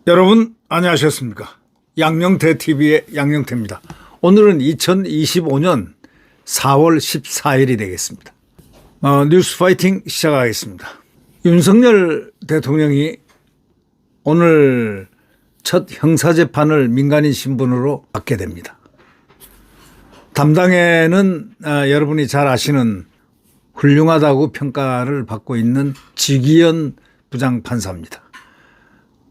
여러분 안녕하셨습니까? 양영태TV의 양영태입니다. 오늘은 2025년 4월 14일이 되겠습니다. 뉴스 파이팅 시작하겠습니다. 윤석열 대통령이 오늘 첫 형사재판을 민간인 신분으로 받게 됩니다. 담당에는 여러분이 잘 아시는 훌륭하다고 평가를 받고 있는 지기현 부장판사입니다.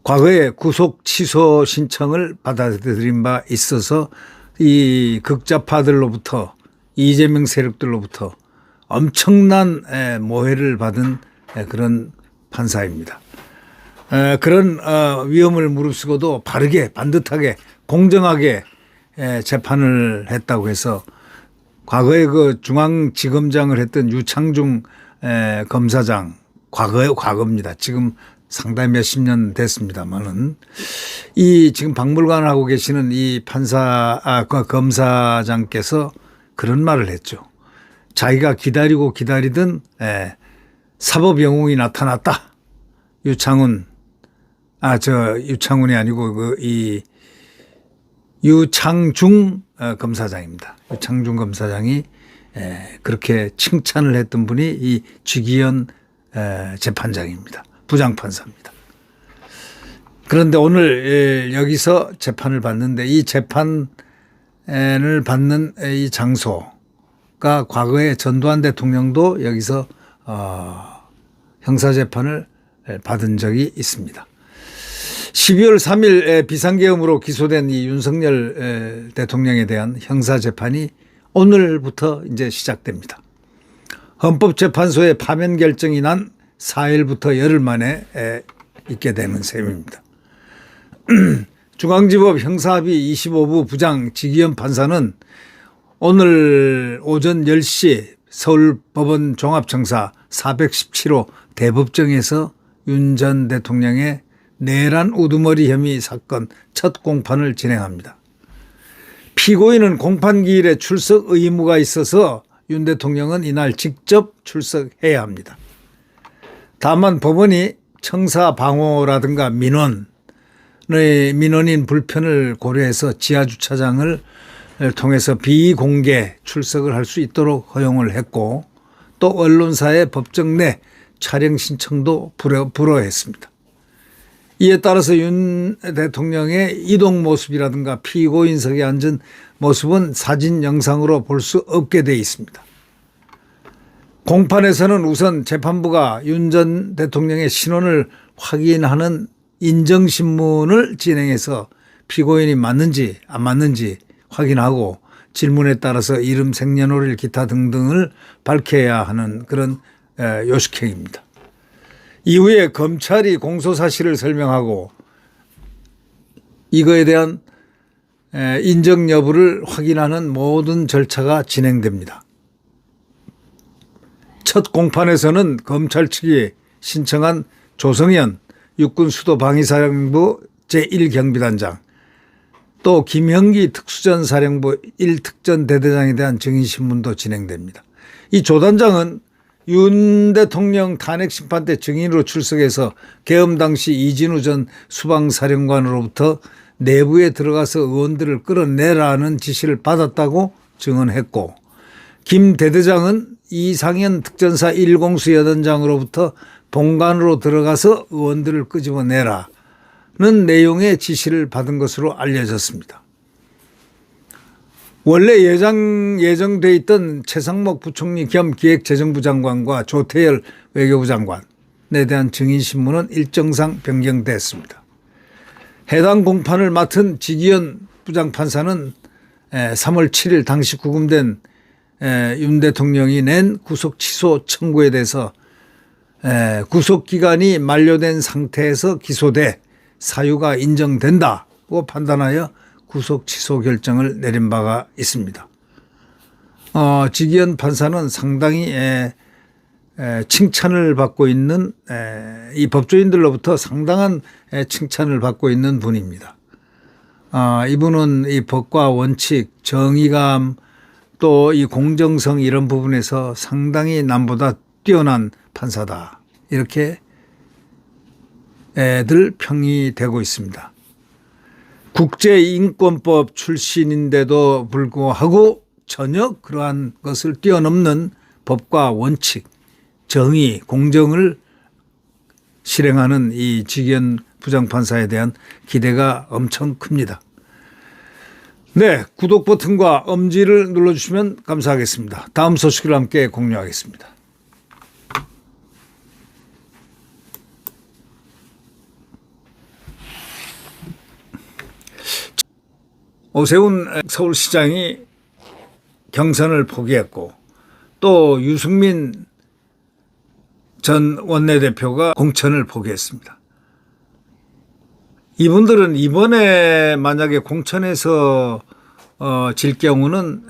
과거에 구속 취소 신청을 받아들인 바 있어서 이 극좌파들로부터 이재명 세력들로부터 엄청난 모해를 받은 그런 판사입니다. 그런 위험을 무릅쓰고도 바르게 반듯하게 공정하게 재판을 했다고 해서 과거에 그 중앙지검장을 했던 유창중 검사장 과거입니다. 지금 상당히 몇십 년 됐습니다만은 이 지금 박물관 하고 계시는 이 검사장께서 그런 말을 했죠. 자기가 기다리고 기다리던 사법 영웅이 나타났다. 유창훈이 아니고 유창중 검사장입니다. 유창중 검사장이 그렇게 칭찬을 했던 분이 이 지기현 재판장입니다. 부장판사입니다. 그런데 오늘 여기서 재판을 받는데 이 재판을 받는 이 장소가 과거에 전두환 대통령도 여기서 형사재판을 받은 적이 있습니다. 12월 3일 비상계엄으로 기소된 이 윤석열 대통령에 대한 형사재판이 오늘부터 이제 시작됩니다. 헌법재판소의 파면 결정이 난 4일부터 열흘 만에 있게 되는 셈입니다. 중앙지법 형사합의 25부 부장 지기현 판사는 오늘 오전 10시 서울법원 종합청사 417호 대법정에서 윤 전 대통령의 내란 우두머리 혐의 사건 첫 공판을 진행합니다. 피고인은 공판기일에 출석 의무가 있어서 윤 대통령은 이날 직접 출석해야 합니다. 다만 법원이 청사 방호라든가 민원인 불편을 고려해서 지하주차장을 통해서 비공개 출석을 할 수 있도록 허용을 했고 또 언론사의 법정 내 촬영 신청도 불허했습니다. 이에 따라서 윤 대통령의 이동 모습이라든가 피고인석에 앉은 모습은 사진 영상으로 볼 수 없게 되어 있습니다. 공판에서는 우선 재판부가 윤 전 대통령의 신원을 확인하는 인정신문을 진행해서 피고인이 맞는지 안 맞는지 확인하고 질문에 따라서 이름, 생년월일, 기타 등등을 밝혀야 하는 그런 요식행위입니다. 이후에 검찰이 공소사실을 설명하고 이거에 대한 인정 여부를 확인하는 모든 절차가 진행됩니다. 첫 공판에서는 검찰 측이 신청한 조성현 육군수도방위사령부 제1경비단장 또 김형기 특수전사령부 1특전대대장에 대한 증인신문도 진행됩니다. 이 조 단장은 윤 대통령 탄핵심판 때 증인으로 출석해서 계엄 당시 이진우 전 수방사령관으로부터 내부에 들어가서 의원들을 끌어내라는 지시를 받았다고 증언했고 김 대대장은 이상현 특전사 1공수 여단장으로부터 본관으로 들어가서 의원들을 끄집어내라는 내용의 지시를 받은 것으로 알려졌습니다. 원래 예정돼 있던 최상목 부총리 겸 기획재정부 장관과 조태열 외교부 장관에 대한 증인신문은 일정상 변경됐습니다. 해당 공판을 맡은 지기현 부장판사는 3월 7일 당시 구금된 윤 대통령이 낸 구속 취소 청구에 대해서 구속기간이 만료된 상태에서 기소돼 사유가 인정된다고 판단하여 구속 취소 결정을 내린 바가 있습니다. 지기현 판사는 상당히 칭찬을 받고 있는 이 법조인들로부터 상당한 칭찬을 받고 있는 분입니다. 이분은 이 법과 원칙, 정의감, 또 이 공정성 이런 부분에서 상당히 남보다 뛰어난 판사다. 이렇게 들 평이 되고 있습니다. 국제인권법 출신인데도 불구하고 전혀 그러한 것을 뛰어넘는 법과 원칙, 정의, 공정을 실행하는 이 직연 부장판사에 대한 기대가 엄청 큽니다. 네, 구독 버튼과 엄지를 눌러주시면 감사하겠습니다. 다음 소식을 함께 공유하겠습니다. 오세훈 서울시장이 경선을 포기했고 또 유승민 전 원내대표가 공천을 포기했습니다. 이분들은 이번에 만약에 공천에서 질 경우는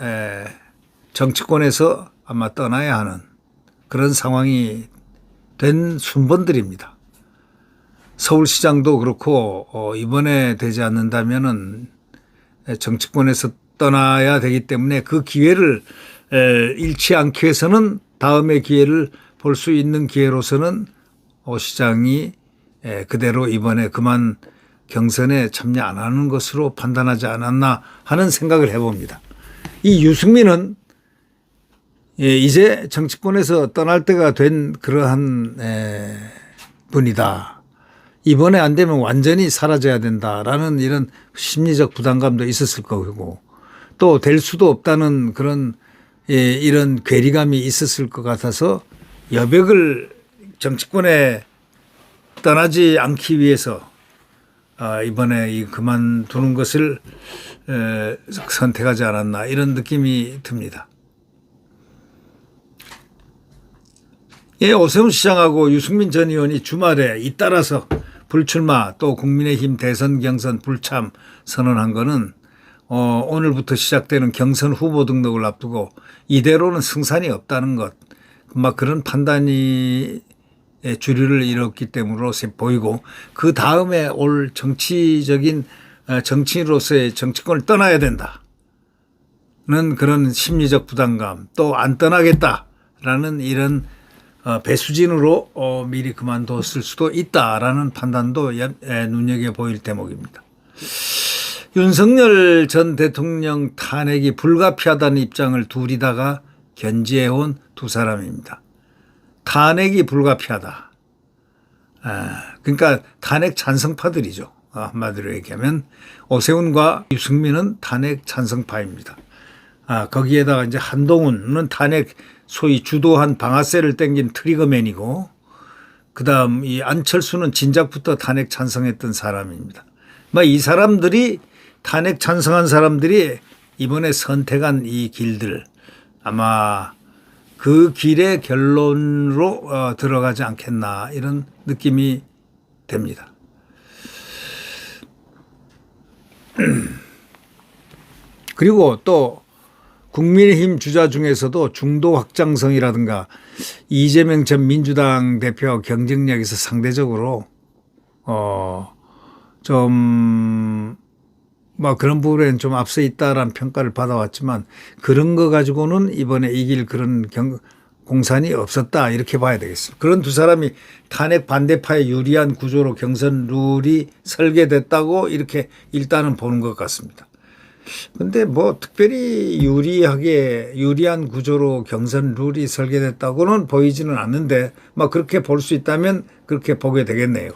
정치권에서 아마 떠나야 하는 그런 상황이 된 순번들입니다. 서울시장도 그렇고 이번에 되지 않는다면은 정치권에서 떠나야 되기 때문에 그 기회를 잃지 않기 위해서는 다음의 기회를 볼 수 있는 기회로서는 오 시장이 그대로 이번에 그만 경선에 참여 안 하는 것으로 판단하지 않았나 하는 생각을 해봅니다. 이 유승민은 이제 정치권에서 떠날 때가 된 그러한 분이다. 이번에 안 되면 완전히 사라져야 된다라는 이런 심리적 부담감도 있었을 거고 또 될 수도 없다는 그런 이런 괴리감이 있었을 것 같아서 여백을 정치권에 떠나지 않기 위해서 이번에 이 그만두는 것을 선택하지 않았나 이런 느낌이 듭니다. 오세훈 시장하고 유승민 전 의원이 주말에 잇따라서 불출마 또 국민의힘 대선 경선 불참 선언한 거는 오늘부터 시작되는 경선 후보 등록을 앞두고 이대로는 승산이 없다는 것, 막 그런 판단이 주류를 이뤘기 때문으로 보이고 그 다음에 올 정치적인 정치인으로서의 정치권을 떠나야 된다는 그런 심리적 부담감 또 안 떠나겠다라는 이런 배수진으로 미리 그만뒀을 수도 있다라는 판단도 눈여겨 보일 대목입니다. 윤석열 전 대통령 탄핵이 불가피하다는 입장을 둘이 다가 견지해온 두 사람입니다. 탄핵이 불가피하다. 그러니까 탄핵 찬성파들이죠. 한마디로 얘기하면 오세훈과 유승민은 탄핵 찬성파입니다. 거기에다가 이제 한동훈은 탄핵 소위 주도한 방아쇠를 당긴 트리거맨이고 그다음 이 안철수는 진작부터 탄핵 찬성했던 사람입니다. 이 사람들이 탄핵 찬성한 사람들이 이번에 선택한 이 길들 아마 그 길의 결론으로 들어가지 않겠나 이런 느낌이 됩니다. 그리고 또 국민의힘 주자 중에서도 중도 확장성이라든가 이재명 전 민주당 대표 경쟁력에서 상대적으로 좀 그런 부분에는 좀 앞서 있다라는 평가를 받아왔지만 그런 거 가지고는 이번에 이길 그런 공산이 없었다 이렇게 봐야 되겠습니다. 그런 두 사람이 탄핵 반대파에 유리한 구조로 경선 룰이 설계됐다고 이렇게 일단은 보는 것 같습니다. 근데 특별히 유리한 구조로 경선 룰이 설계됐다고는 보이지는 않는데 그렇게 볼 수 있다면 그렇게 보게 되겠네요.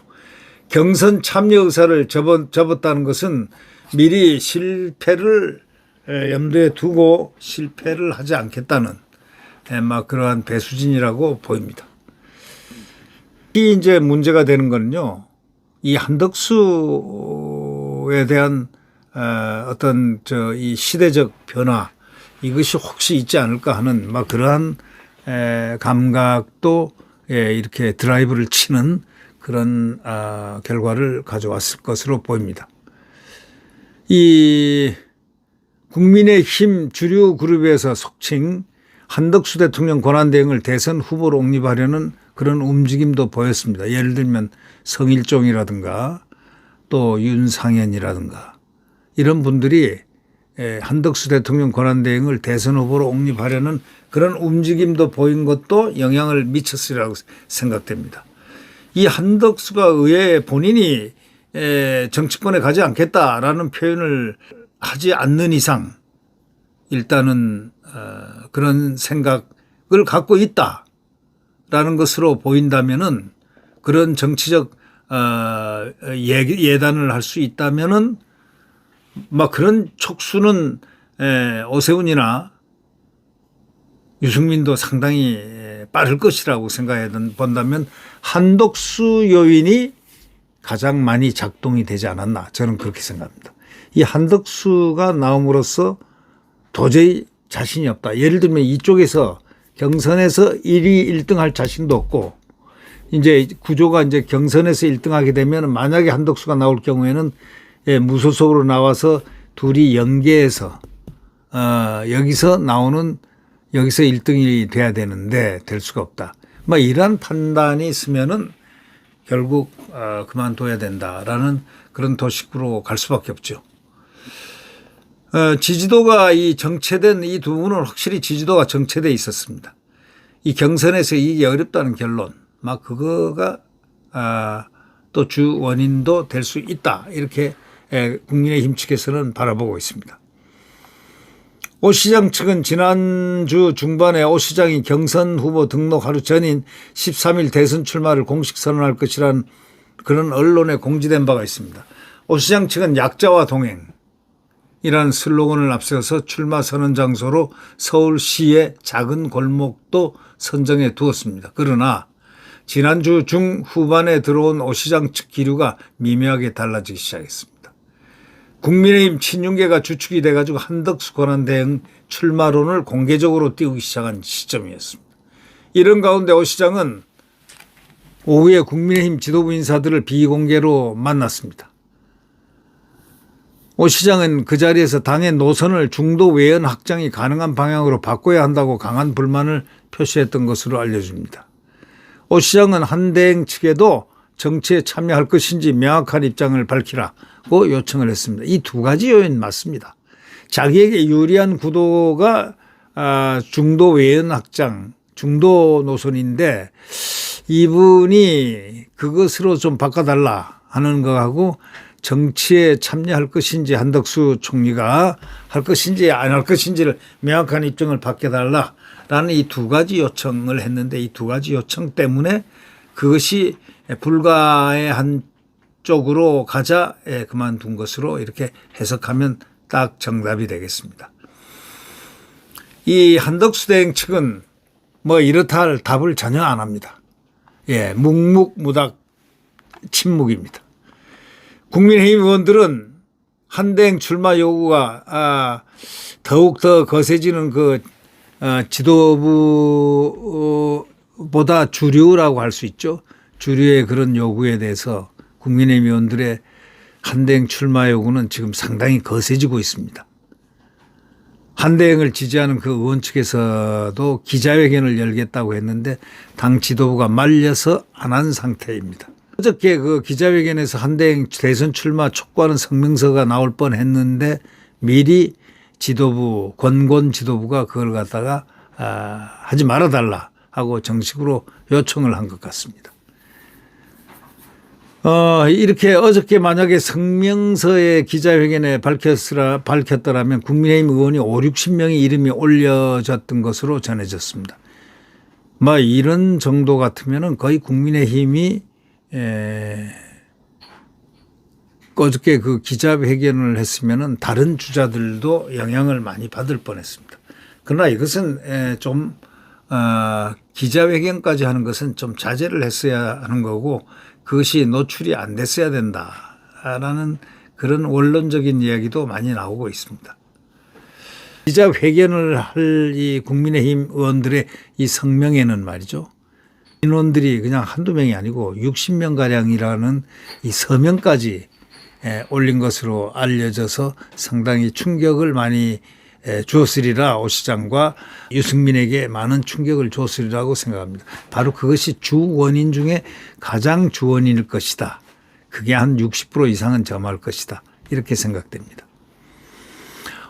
경선 참여 의사를 접었다는 것은 미리 실패를 염두에 두고 실패를 하지 않겠다는 그러한 배수진이라고 보입니다. 이 이제 문제가 되는 거는요. 이 한덕수에 대한 어떤 이 시대적 변화 이것이 혹시 있지 않을까 하는 그러한 감각도 이렇게 드라이브를 치는 그런 결과를 가져왔을 것으로 보입니다. 이 국민의힘 주류 그룹에서 속칭 한덕수 대통령 권한대행을 대선 후보로 옹립하려는 그런 움직임도 보였습니다. 예를 들면 성일종이라든가 또 윤상현이라든가 이런 분들이 한덕수 대통령 권한대행을 대선 후보로 옹립하려는 그런 움직임도 보인 것도 영향을 미쳤으리라고 생각됩니다. 이 한덕수가 의회에 본인이 정치권에 가지 않겠다라는 표현을 하지 않는 이상 일단은 그런 생각을 갖고 있다라는 것으로 보인다면은 그런 정치적 예단을 할 수 있다면은 막 그런 촉수는 오세훈이나 유승민도 상당히 빠를 것이라고 생각해 본다면 한덕수 요인이 가장 많이 작동이 되지 않았나 저는 그렇게 생각합니다. 이 한덕수가 나옴으로써 도저히 자신이 없다. 예를 들면 이쪽에서 경선에서 1위 1등 할 자신도 없고 이제 구조가 이제 경선에서 1등 하게 되면 만약에 한덕수가 나올 경우에는 무소속으로 나와서 둘이 연계해서 여기서 1등이 돼야 되는데 될 수가 없다. 뭐 이러한 판단이 있으면은 결국 그만둬야 된다라는 그런 도식으로 갈 수밖에 없죠. 지지도가 이 정체된 이 두 분은 확실히 지지도가 정체돼 있었습니다. 이 경선에서 이게 어렵다는 결론, 막 그거가 또 주 원인도 될 수 있다 이렇게 국민의힘 측에서는 바라보고 있습니다. 오 시장 측은 지난주 중반에 오 시장이 경선 후보 등록 하루 전인 13일 대선 출마를 공식 선언할 것이라는 그런 언론에 공지된 바가 있습니다. 오 시장 측은 약자와 동행이라는 슬로건을 앞세워서 출마 선언 장소로 서울시의 작은 골목도 선정해 두었습니다. 그러나 지난주 중후반에 들어온 오 시장 측 기류가 미묘하게 달라지기 시작했습니다. 국민의힘 친윤계가 주축이 돼가지고 한덕수 권한대행 출마론을 공개적으로 띄우기 시작한 시점이었습니다. 이런 가운데 오 시장은 오후에 국민의힘 지도부 인사들을 비공개로 만났습니다. 오 시장은 그 자리에서 당의 노선을 중도 외연 확장이 가능한 방향으로 바꿔야 한다고 강한 불만을 표시했던 것으로 알려집니다. 오 시장은 한대행 측에도 정치에 참여할 것인지 명확한 입장을 밝히라고 요청을 했습니다. 이 두 가지 요인 맞습니다. 자기에게 유리한 구도가 중도 외연 확장, 중도 노선인데 이분이 그것으로 좀 바꿔달라 하는 거하고 정치에 참여할 것인지 한덕수 총리가 할 것인지 안 할 것인지를 명확한 입장을 밝혀달라라는 이 두 가지 요청을 했는데 이 두 가지 요청 때문에 그것이 불가의 한 쪽으로 가자 그만둔 것으로 이렇게 해석하면 딱 정답이 되겠습니다. 이 한덕수 대행 측은 뭐 이렇다 할 답을 전혀 안 합니다. 묵묵무닥 침묵입니다. 국민의힘 의원들은 한대행 출마 요구가 더욱 더 거세지는 그 지도부보다 주류라고 할 수 있죠. 주류의 그런 요구에 대해서 국민의힘 의원들의 한대행 출마 요구는 지금 상당히 거세지고 있습니다. 한대행을 지지하는 그 의원 측에서도 기자회견을 열겠다고 했는데 당 지도부가 말려서 안 한 상태입니다. 어저께 그 기자회견에서 한대행 대선 출마 촉구하는 성명서가 나올 뻔했는데 미리 지도부 권권 지도부가 그걸 갖다가 하지 말아달라 하고 정식으로 요청을 한 것 같습니다. 이렇게 어저께 만약에 성명서에 기자회견에 밝혔더라면 국민의힘 의원이 5, 60명의 이름이 올려졌던 것으로 전해졌습니다. 뭐 이런 정도 같으면은 거의 국민의힘이 어저께 그 기자회견을 했으면은 다른 주자들도 영향을 많이 받을 뻔했습니다. 그러나 이것은 좀 기자회견까지 하는 것은 좀 자제를 했어야 하는 거고 그것이 노출이 안 됐어야 된다라는 그런 원론적인 이야기도 많이 나오고 있습니다. 기자회견을 할 이 국민의힘 의원들의 이 성명에는 말이죠. 인원들이 그냥 한두 명이 아니고 60명가량이라는 이 서명까지 올린 것으로 알려져서 상당히 충격을 많이 주었으리라 오 시장과 유승민에게 많은 충격을 주었으리라고 생각합니다. 바로 그것이 주 원인 중에 가장 주 원인일 것이다. 그게 한 60% 이상은 점할 것이다. 이렇게 생각됩니다.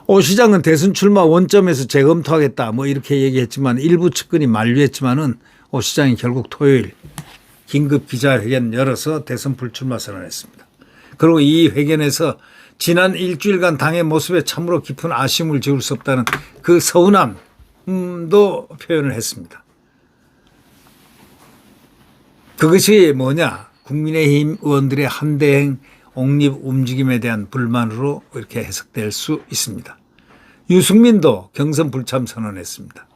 오 시장은 대선 출마 원점에서 재검토하겠다 뭐 이렇게 얘기했지만 일부 측근이 만류했지만은 오 시장이 결국 토요일 긴급 기자회견 열어서 대선 불출마 선언했습니다. 그리고 이 회견에서 지난 일주일간 당의 모습에 참으로 깊은 아쉬움을 지울 수 없다는 그 서운함도 표현을 했습니다. 그것이 뭐냐? 국민의힘 의원들의 한대행 옹립 움직임에 대한 불만으로 이렇게 해석될 수 있습니다. 유승민도 경선 불참 선언했습니다.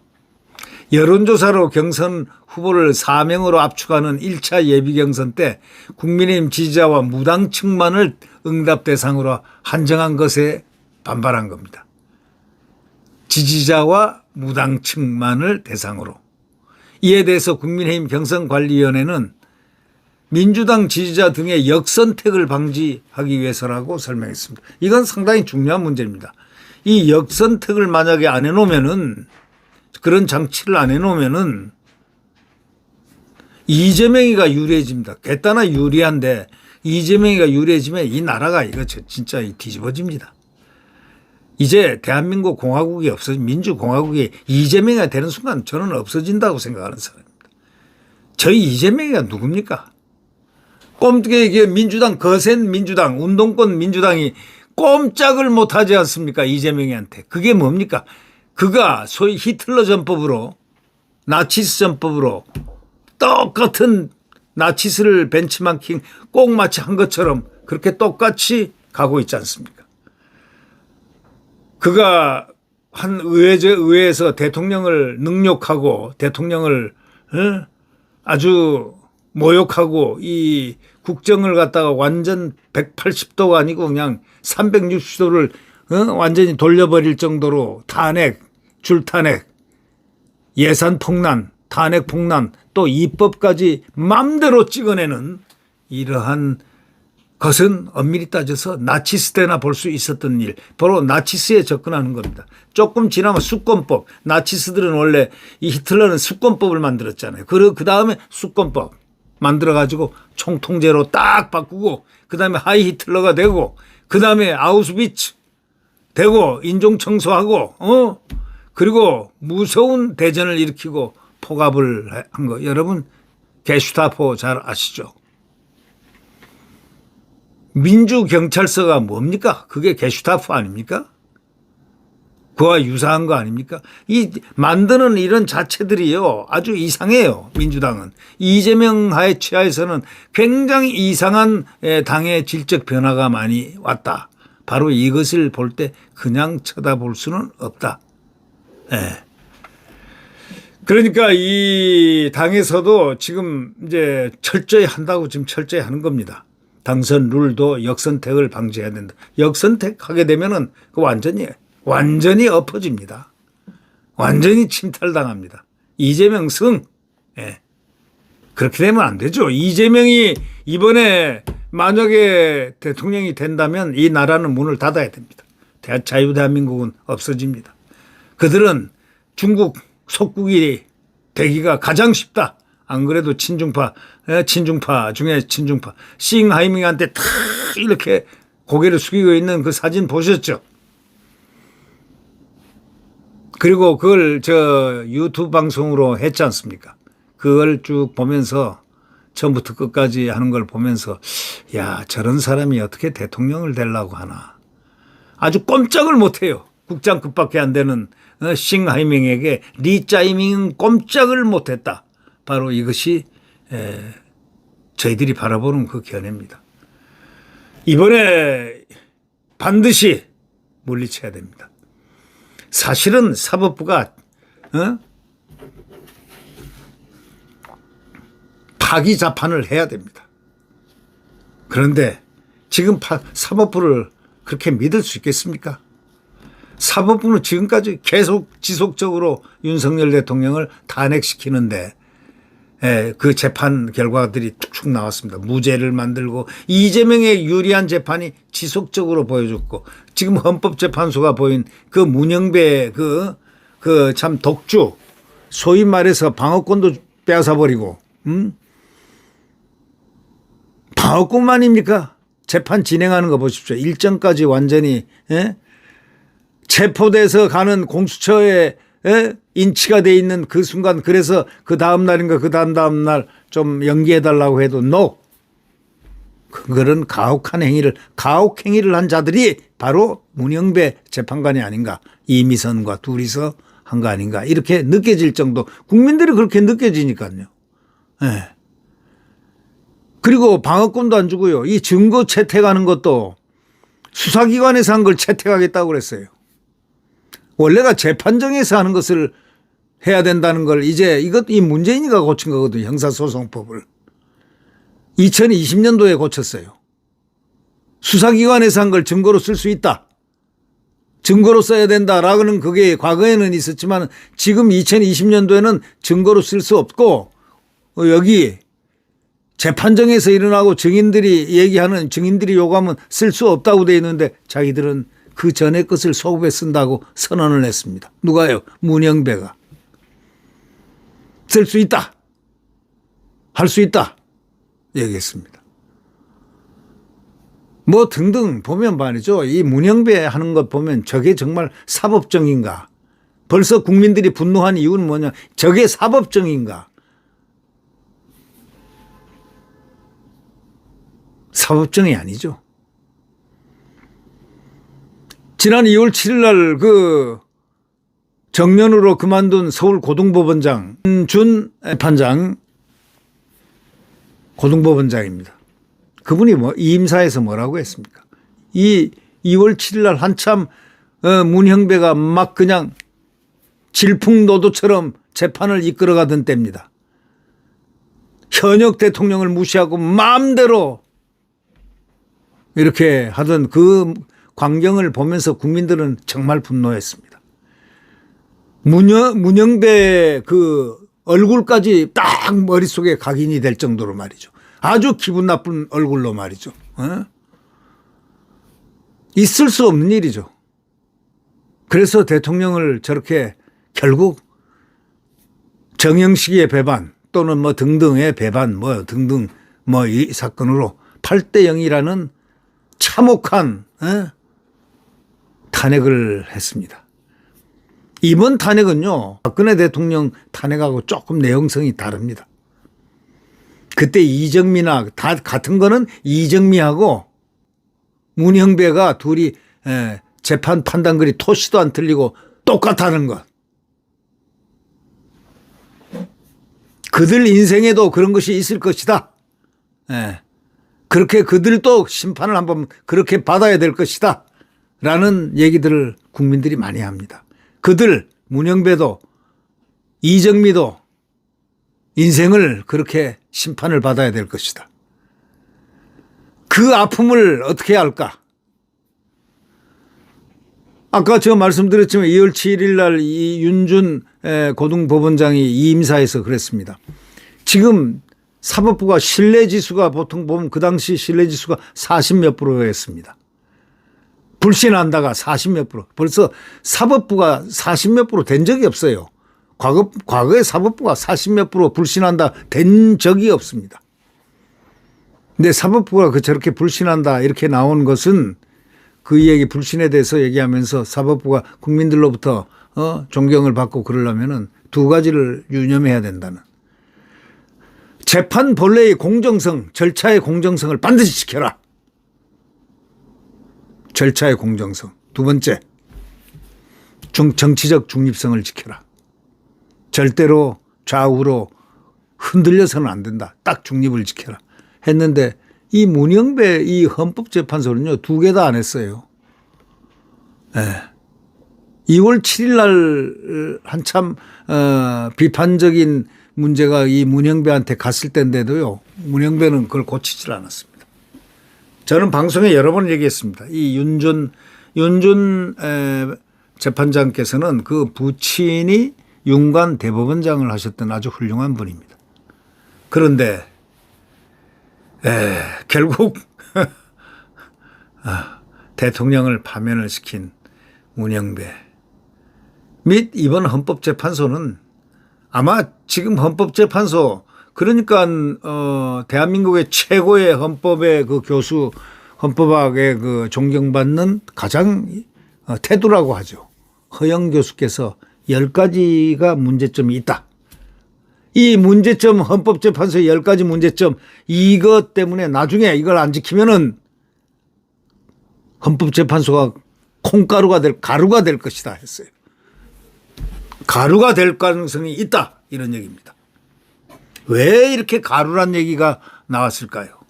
여론조사로 경선 후보를 4명으로 압축하는 1차 예비경선 때 국민의힘 지지자와 무당층만을 응답 대상으로 한정한 것에 반발한 겁니다. 지지자와 무당층만을 대상으로. 이에 대해서 국민의힘 경선관리위원회는 민주당 지지자 등의 역선택을 방지하기 위해서라고 설명했습니다. 이건 상당히 중요한 문제입니다. 이 역선택을 만약에 안 해놓으면은 그런 장치를 안 해놓으면은 이재명이가 유리해집니다. 개따나 유리한데 이재명이가 유리해지면 이 나라가 이거 진짜 뒤집어집니다. 이제 대한민국 공화국이 민주공화국이 이재명이가 되는 순간 저는 없어진다고 생각하는 사람입니다. 저희 이재명이가 누굽니까? 꼼짝이 민주당 거센 민주당 운동권 민주당이 꼼짝을 못하지 않습니까? 이재명이한테. 그게 뭡니까? 그가 소위 히틀러 전법으로 나치스 전법으로 똑같은 나치스를 벤치마킹 꼭 마치 한 것처럼 그렇게 똑같이 가고 있지 않습니까? 그가 한 의회에서 대통령을 능욕하고 대통령을 아주 모욕하고 이 국정을 갖다가 완전 180도가 아니고 그냥 360도를 완전히 돌려버릴 정도로 탄핵, 줄탄핵, 예산 폭란, 탄핵 폭란 또 입법까지 맘대로 찍어내는 이러한 것은 엄밀히 따져서 나치스 때나 볼 수 있었던 일, 바로 나치스에 접근하는 겁니다. 조금 지나면 수권법, 나치스들은 원래 이 히틀러는 수권법을 만들었잖아요. 그리고 그 다음에 수권법 만들어가지고 총통제로 딱 바꾸고 그 다음에 하이 히틀러가 되고 그 다음에 아우슈비츠 되고 인종청소하고 그리고 무서운 대전을 일으키고 포갑을 한 거 여러분 게슈타포 잘 아시죠? 민주경찰서가 뭡니까? 그게 게슈타포 아닙니까? 그와 유사한 거 아닙니까? 이 만드는 이런 자체들이요 아주 이상해요. 민주당은 이재명 하에 취하에서는 굉장히 이상한 당의 질적 변화가 많이 왔다. 바로 이것을 볼 때 그냥 쳐다볼 수는 없다. 네. 그러니까 이 당에서도 지금 이제 철저히 한다고 지금 철저히 하는 겁니다. 당선 룰도 역선택을 방지해야 된다. 역선택하게 되면은 그 완전히 엎어집니다. 완전히 침탈당합니다. 이재명 승. 예. 그렇게 되면 안 되죠. 이재명이 이번에 만약에 대통령이 된다면 이 나라는 문을 닫아야 됩니다. 자유대한민국은 없어집니다. 그들은 중국 속국이 되기가 가장 쉽다. 안 그래도 친중파 중에 친중파 싱하이밍한테 탁 이렇게 고개를 숙이고 있는 그 사진 보셨죠? 그리고 그걸 저 유튜브 방송으로 했지 않습니까? 그걸 쭉 보면서 처음부터 끝까지 하는 걸 보면서 야 저런 사람이 어떻게 대통령을 되려고 하나. 아주 꼼짝을 못해요. 국장급밖에 안 되는 싱하이밍에게 리짜이밍은 꼼짝을 못했다. 바로 이것이 저희들이 바라보는 그 견해입니다. 이번에 반드시 물리쳐야 됩니다. 사실은 사법부가 파기 자판을 해야 됩니다. 그런데 지금 사법부를 그렇게 믿을 수 있겠습니까? 사법부는 지금까지 계속 지속적으로 윤석열 대통령을 탄핵시키는데 그 재판 결과들이 툭툭 나왔습니다. 무죄를 만들고 이재명에 유리한 재판이 지속적으로 보여줬고 지금 헌법재판소가 보인 그 문영배 그 참 독주 소위 말해서 방어권도 빼앗아버리고 방어권만입니까? 재판 진행하는 거 보십시오. 일정까지 완전히 체포돼서 가는 공수처에 인치가 돼 있는 그 순간, 그래서 그 다음 날인가 그 다음 날 좀 연기해 달라고 해도 no. 그런 가혹한 행위를, 가혹 행위를 한 자들이 바로 문영배 재판관이 아닌가, 이미선과 둘이서 한 거 아닌가, 이렇게 느껴질 정도, 국민들이 그렇게 느껴지니까요. 네. 그리고 방어권도 안 주고요. 이 증거 채택하는 것도 수사기관에서 한 걸 채택하겠다고 그랬어요. 원래가 재판정에서 하는 것을 해야 된다는 걸 이제 이 문재인이가 고친 거거든요. 형사소송법을. 2020년도에 고쳤어요. 수사기관에서 한 걸 증거로 쓸 수 있다. 증거로 써야 된다라고는 그게 과거에는 있었지만 지금 2020년도에는 증거로 쓸 수 없고, 여기 재판정에서 일어나고 증인들이 얘기하는, 증인들이 요구하면 쓸 수 없다고 돼 있는데 자기들은 그 전에 것을 소급해 쓴다고 선언을 했습니다. 누가요? 문영배가. 쓸 수 있다. 할 수 있다. 얘기했습니다. 뭐 등등 보면 말이죠. 이 문영배 하는 것 보면 저게 정말 사법정인가. 벌써 국민들이 분노한 이유는 뭐냐. 저게 사법정인가. 사법정이 아니죠. 지난 2월 7일 날 그 정년으로 그만둔 서울 고등법원장 윤준 판장, 고등법원장입니다. 그분이 이임사에서 뭐라고 했습니까? 이 2월 7일 날 한참 문형배가 막 그냥 질풍노도처럼 재판을 이끌어가던 때입니다. 현역 대통령을 무시하고 마음대로 이렇게 하던 그 광경을 보면서 국민들은 정말 분노했습니다. 문영배 그 얼굴까지 딱 머릿속에 각인이 될 정도로 말이죠. 아주 기분 나쁜 얼굴로 말이죠. 있을 수 없는 일이죠. 그래서 대통령을 저렇게 결국 정영식의 배반 또는 뭐 등등의 배반 뭐 등등 뭐 이 사건으로 8대 0이라는 참혹한 탄핵을 했습니다. 이번 탄핵은요, 박근혜 대통령 탄핵하고 조금 내용성이 다릅니다. 그때 이정미나 다 같은 거는 이정미하고 문형배가 둘이 재판 판단글이 토시도 안 틀리고 똑같다는 것. 그들 인생에도 그런 것이 있을 것이다. 그렇게 그들도 심판을 한번 그렇게 받아야 될 것이다. 라는 얘기들을 국민들이 많이 합니다. 그들 문영배도 이정미도 인생을 그렇게 심판을 받아야 될 것이다. 그 아픔을 어떻게 할까? 아까 제가 말씀드렸지만 2월 7일 날 이 윤준 고등법원장이 이임사에서 그랬습니다. 지금 사법부가 신뢰지수가 보통 보면 그 당시 신뢰지수가 40몇 %였습니다. 불신한다가 40몇 %. 벌써 사법부가 40몇 % 된 적이 없어요. 과거에 사법부가 40몇 % 불신한다 된 적이 없습니다. 근데 사법부가 저렇게 불신한다 이렇게 나온 것은 그 얘기 불신에 대해서 얘기하면서 사법부가 국민들로부터 존경을 받고 그러려면은 두 가지를 유념해야 된다는. 재판 본래의 공정성, 절차의 공정성을 반드시 지켜라. 절차의 공정성. 두 번째, 정치적 중립성을 지켜라. 절대로 좌우로 흔들려서는 안 된다. 딱 중립을 지켜라. 했는데 이 문영배 이 헌법재판소는요, 두 개 다 안 했어요. 2월 7일 날 한참 비판적인 문제가 이 문영배한테 갔을 때인데도요, 문영배는 그걸 고치질 않았습니다. 저는 방송에 여러 번 얘기했습니다. 이 윤준 재판장께서는 그 부친이 윤관 대법원장을 하셨던 아주 훌륭한 분입니다. 그런데 결국 대통령을 파면을 시킨 문영배 및 이번 헌법재판소는 아마 지금 헌법재판소 그러니까 대한민국의 최고의 헌법의 그 교수 헌법학의 그 존경받는 가장 태도라고 하죠. 허영 교수께서 10가지가 문제점이 있다. 이 문제점, 헌법재판소의 10가지 문제점, 이것 때문에 나중에 이걸 안 지키면은 헌법재판소가 가루가 될 것이다 했어요. 가루가 될 가능성이 있다. 이런 얘기입니다. 왜 이렇게 가루란 얘기가 나왔을까요?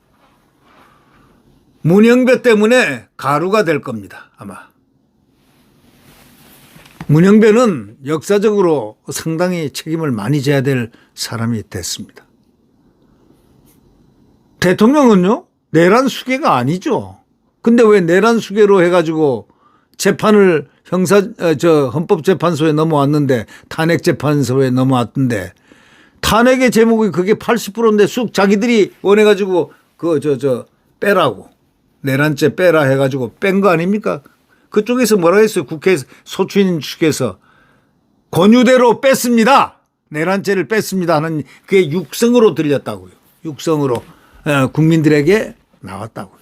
문영배 때문에 가루가 될 겁니다. 아마. 문영배는 역사적으로 상당히 책임을 많이 져야 될 사람이 됐습니다. 대통령은요, 내란 수괴가 아니죠. 근데 왜 내란 수괴로 해가지고 재판을 헌법재판소에 넘어왔는데, 탄핵재판소에 넘어왔던데, 탄핵의 제목이 그게 80%인데 쑥 자기들이 원해가지고 빼라고. 내란죄 빼라 해가지고 뺀 거 아닙니까? 그쪽에서 뭐라 했어요? 국회 소추인 측에서 권유대로 뺐습니다. 내란죄를 뺐습니다 하는 그게 육성으로 들렸다고요. 육성으로 국민들에게 나왔다고요.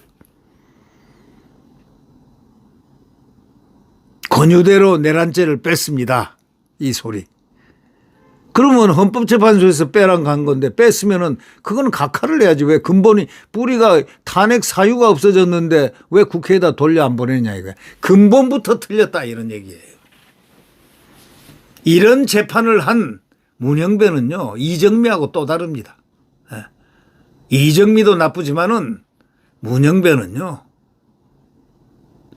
권유대로 내란죄를 뺐습니다. 이 소리. 그러면 헌법재판소에서 빼란 간 건데 뺐으면은 그거는 각하를 내야지. 왜 근본이 뿌리가 탄핵 사유가 없어졌는데 왜 국회에다 돌려 안 보내냐 이거야. 근본부터 틀렸다 이런 얘기예요. 이런 재판을 한 문영배는요, 이정미하고 또 다릅니다. 이정미도 나쁘지만은 문영배는요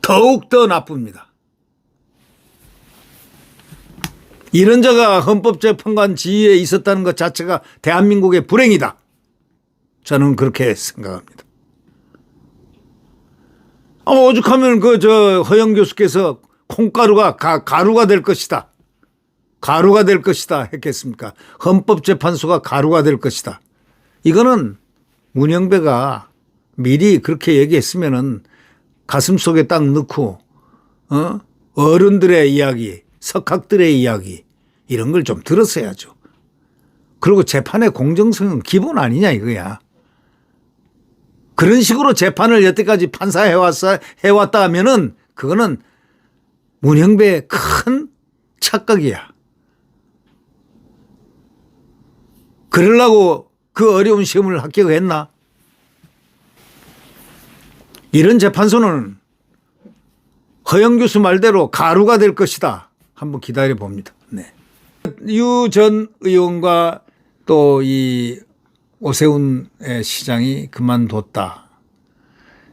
더욱 더 나쁩니다. 이런 자가 헌법재판관 지위에 있었다는 것 자체가 대한민국의 불행이다. 저는 그렇게 생각합니다. 오죽하면 허영 교수께서 콩가루가 가루가 될 것이다. 가루가 될 것이다 했겠습니까? 헌법재판소가 가루가 될 것이다. 이거는 문영배가 미리 그렇게 얘기했으면은 가슴 속에 딱 넣고, 어른들의 이야기, 석학들의 이야기 이런 걸 좀 들었어야죠. 그리고 재판의 공정성은 기본 아니냐 이거야. 그런 식으로 재판을 여태까지 판사해왔다 하면은 그거는 문영배의 큰 착각이야. 그러려고 그 어려운 시험을 합격했나? 이런 재판소는 허영 교수 말대로 가루가 될 것이다. 한번 기다려 봅니다. 네. 유 전 의원과 또 이 오세훈 시장이 그만뒀다.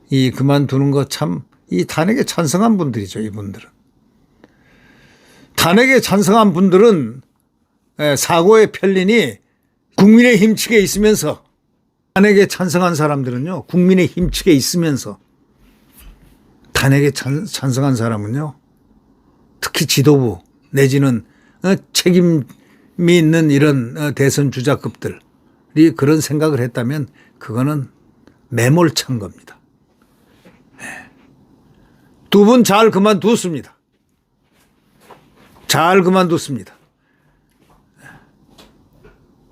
이 그만두는 거 참 이 탄핵에 찬성한 분들이죠. 이분들은. 탄핵에 찬성한 분들은 사고의 편린이 국민의힘 측에 있으면서, 탄핵에 찬성한 사람들은요, 국민의힘 측에 있으면서, 탄핵에 찬성한 사람은요, 특히 지도부 내지는 책임이 있는 이런 대선 주자급들이 그런 생각을 했다면 그거는 매몰찬 겁니다. 두 분 잘 그만뒀습니다. 잘 그만뒀습니다.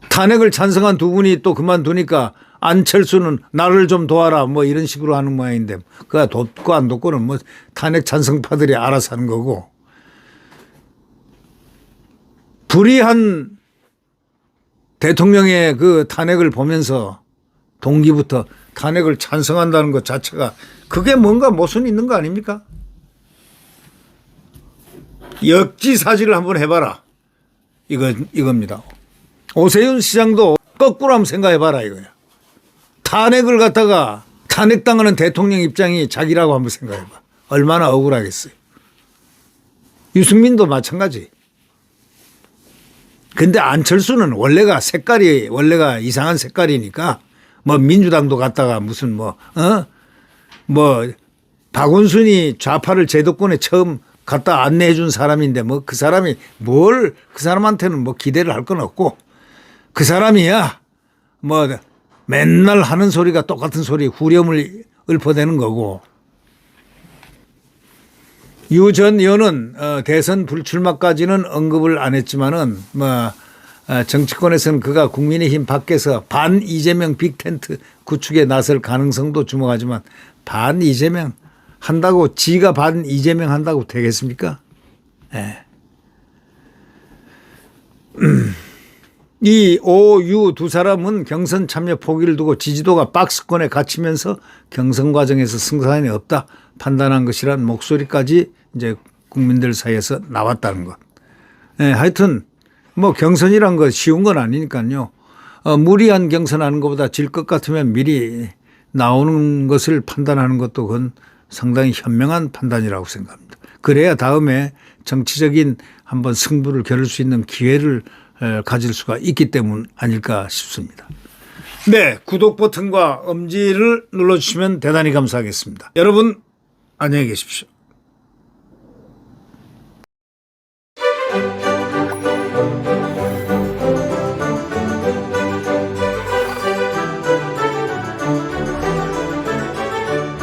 탄핵을 찬성한 두 분이 또 그만두니까 안철수는 나를 좀 도와라 뭐 이런 식으로 하는 모양인데, 그가 돕고 안 돕고는 뭐 탄핵 찬성파들이 알아서 하는 거고, 불의한 대통령의 그 탄핵을 보면서 동기부터 탄핵을 찬성한다는 것 자체가 그게 뭔가 모순이 있는 거 아닙니까? 역지사지를 한번 해봐라. 이겁니다. 오세훈 시장도 거꾸로 한번 생각해봐라 이거야. 탄핵을 갖다가 탄핵당하는 대통령 입장이 자기라고 한번 생각해봐. 얼마나 억울하겠어요. 유승민도 마찬가지. 근데 안철수는 원래가 이상한 색깔이니까 뭐 민주당도 갔다가 무슨 박원순이 좌파를 제도권에 처음 갖다 안내해 준 사람인데 뭐 그 사람이 그 사람한테는 뭐 기대를 할 건 없고, 그 사람이야 뭐 맨날 하는 소리가 똑같은 소리 후렴을 읊어대는 거고, 유 전 의원은 대선 불출마까지는 언급을 안 했지만은 정치권에서는 그가 국민의힘 밖에서 반 이재명 빅텐트 구축에 나설 가능성도 주목하지만 반 이재명 한다고 지가 반 이재명 한다고 되겠습니까? 예. 이 오유 두 사람은 경선 참여 포기를 두고 지지도가 박스권에 갇히면서 경선 과정에서 승산이 없다 판단한 것이란 목소리까지 이제 국민들 사이에서 나왔다는 것. 예, 하여튼 뭐 경선이란 거 쉬운 건 아니니까요. 무리한 경선하는 것보다 질 것 같으면 미리 나오는 것을 판단하는 것도 그건 상당히 현명한 판단이라고 생각합니다. 그래야 다음에 정치적인 한번 승부를 겨룰 수 있는 기회를 가질 수가 있기 때문 아닐까 싶습니다. 네, 구독 버튼과 엄지를 눌러주시면 대단히 감사하겠습니다. 여러분 안녕히 계십시오.